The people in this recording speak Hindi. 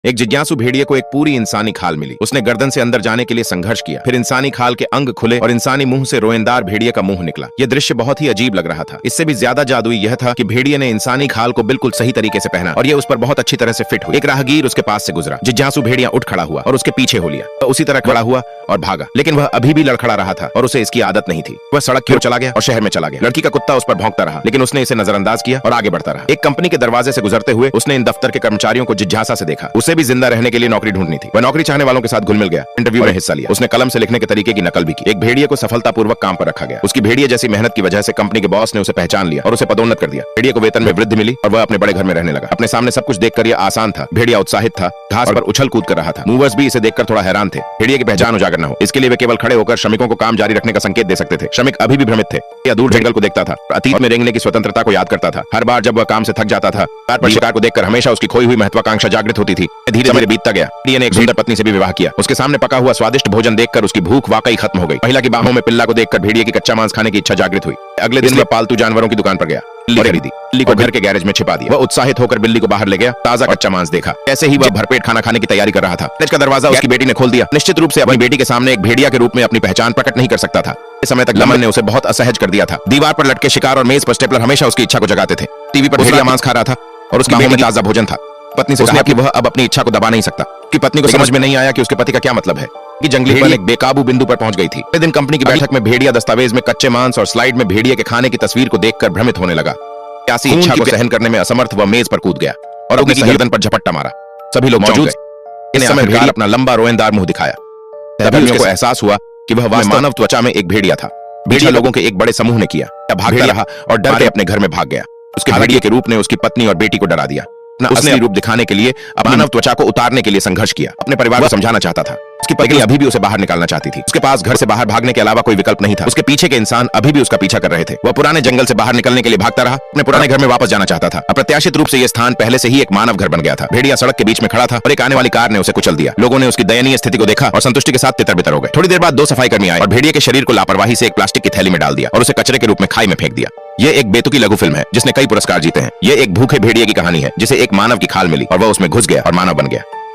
एक जिज्ञासु भेड़िए को एक पूरी इंसानी खाल मिली। उसने गर्दन से अंदर जाने के लिए संघर्ष किया। फिर इंसानी खाल के अंग खुले और इंसानी मुंह से रोएंदार भेड़िए का मुंह निकला। यह दृश्य बहुत ही अजीब लग रहा था। इससे भी ज्यादा जादुई यह था कि भेड़िए ने इंसानी खाल को बिल्कुल सही तरीके से पहना और यह उस पर बहुत अच्छी तरह से फिट हुई। एक राहगीर उसके पास से गुजरा। जिज्ञासु भेड़िया उठ खड़ा हुआ और उसके पीछे हो लिया। वह उसी तरह खड़ा हुआ और भागा, लेकिन वह अभी भी लड़खड़ा रहा था और उसे इसकी आदत नहीं थी। वह सड़क की ओर चला गया और शहर में चला गया। लड़की का कुत्ता उस पर भौंकता रहा, लेकिन उसने इसे नजरअंदाज किया और आगे बढ़ता रहा। एक कंपनी के दरवाजे से गुजरते हुए उसने इन दफ्तर के कर्मचारियों को जिज्ञासा से देखा। उसे भी जिंदा रहने के लिए नौकरी ढूंढनी थी। वह नौकरी चाहने वालों के साथ घुल मिल गया। इंटरव्यू में हिस्सा लिया। उसने कलम से लिखने के तरीके की नकल भी की। एक भेड़िए को सफलतापूर्वक काम पर रखा गया। उसकी भेड़िए जैसी मेहनत की वजह से कंपनी के बॉस ने उसे पहचान लिया और उसे पदोन्नत कर दिया। भेड़िए को वेतन में वृद्धि मिली और वह अपने बड़े घर में रहने लगा। अपने सामने सब कुछ देखकर यह आसान था। भेड़िया उत्साहित था, घास पर उछल कूद कर रहा था। मूवर्स भी इसे देखकर थोड़ा हैरान थे। भेड़िए की पहचान उजागर न हो, इसके लिए वे केवल खड़े होकर श्रमिकों को काम जारी रखने का संकेत दे सकते थे। श्रमिक अभी भी भ्रमित थे। या दूर जंगल को देखता था, अतीत में रेंगने की स्वतंत्रता को याद करता था। हर बार जब वह काम से थक जाता था, शिकार को देखकर हमेशा उसकी खोई हुई महत्वाकांक्षा जागृत होती थी। धीरे धीरे बीतता गया। भेड़िए ने एक सुंदर पत्नी से भी विवाह किया। उसके सामने पका हुआ स्वादिष्ट भोजन देखकर उसकी भूख वाकई खत्म हो गई। महिला की बाहों में पिल्ला को देखकर भेड़िए की कच्चा मांस खाने की इच्छा जागृत हुई। अगले दिन वह पालतू जानवरों की दुकान पर गया। बिल्ली खरीदी। बिल्ली को घर के गैरेज में छिपा दिया। वह उत्साहित होकर बिल्ली को बाहर ले गया। ताजा कच्चा मांस देखा। ऐसे ही वह भरपेट खाना खाने की तैयारी कर रहा था। गैरेज का दरवाजा उसकी बेटी ने खोल दिया। निश्चित रूप से अपनी बेटी के सामने एक भेड़िया के रूप में अपनी पहचान प्रकट नहीं कर सकता था। इस समय तक लमन ने उसे बहुत असहज कर दिया था। दीवार पर लटके शिकार और मेज पर स्टेपलर हमेशा उसकी इच्छा को जगाते थे। टीवी पर भेड़िया मांस खा रहा था और उसकी बेटी में ताजा भोजन था। पत्नी से कहा कि वह अब अपनी इच्छा को दबा नहीं सकता। कि पत्नी को समझ में नहीं आया कि उसके पति का क्या मतलब है। कि जंगली भेड़िया एक बेकाबू बिंदु पर पहुंच गई थी। अगले दिन कंपनी की बैठक में भेड़िया दस्तावेज में कच्चे मांस और स्लाइड में भेड़िए के खाने की तस्वीर को देखकर भ्रमित होने लगा। ऐसी इच्छा को सहन करने में असमर्थ वह मेज पर कूद गया और अपनी गर्दन पर झपट्टा मारा। सभी लोग मौजूद थे। इस समय भेड़िया अपना लंबा रोएंदार मुंह दिखाया। तभी उसको एहसास हुआ कि वह मानव त्वचा में एक भेड़िया था। भेड़िया लोगों के एक बड़े समूह ने किया। भागता रहा और डर के अपने घर में भाग गया। उसके भेड़िए के रूप ने उसकी पत्नी और बेटी को डरा दिया। उसने रूप दिखाने के लिए मानव त्वचा को उतारने के लिए संघर्ष किया। अपने परिवार को समझाना चाहता था। उसकी पत्नी अभी भी उसे बाहर निकालना चाहती थी। उसके पास घर से बाहर भागने के अलावा कोई विकल्प नहीं था। उसके पीछे के इंसान अभी भी उसका पीछा कर रहे थे। वह पुराने जंगल से बाहर निकलने के लिए भागता रहा। अपने पुराने घर में वापस जाना चाहता था। अप्रत्याशित रूप से यह स्थान पहले से ही एक मानव घर बन गया था। भेड़िया सड़क के बीच में खड़ा था और एक आने वाली कार ने उसे कुचल दिया। लोगों ने उसकी दयनीय स्थिति को देखा और संतुष्टि के साथ तितर-बितर हो गए। थोड़ी देर बाद 2 सफाई कर्मी आए और भेड़िए के शरीर को लापरवाही से एक प्लास्टिक की थैली में डाल दिया और उसे कचरे के रूप में खाई में फेंक दिया। ये एक बेतुकी लघु फिल्म है जिसने कई पुरस्कार जीते हैं। ये एक भूखे भेड़िए की कहानी है जिसे एक मानव की खाल मिली और वह उसमें घुस गया और मानव बन गया।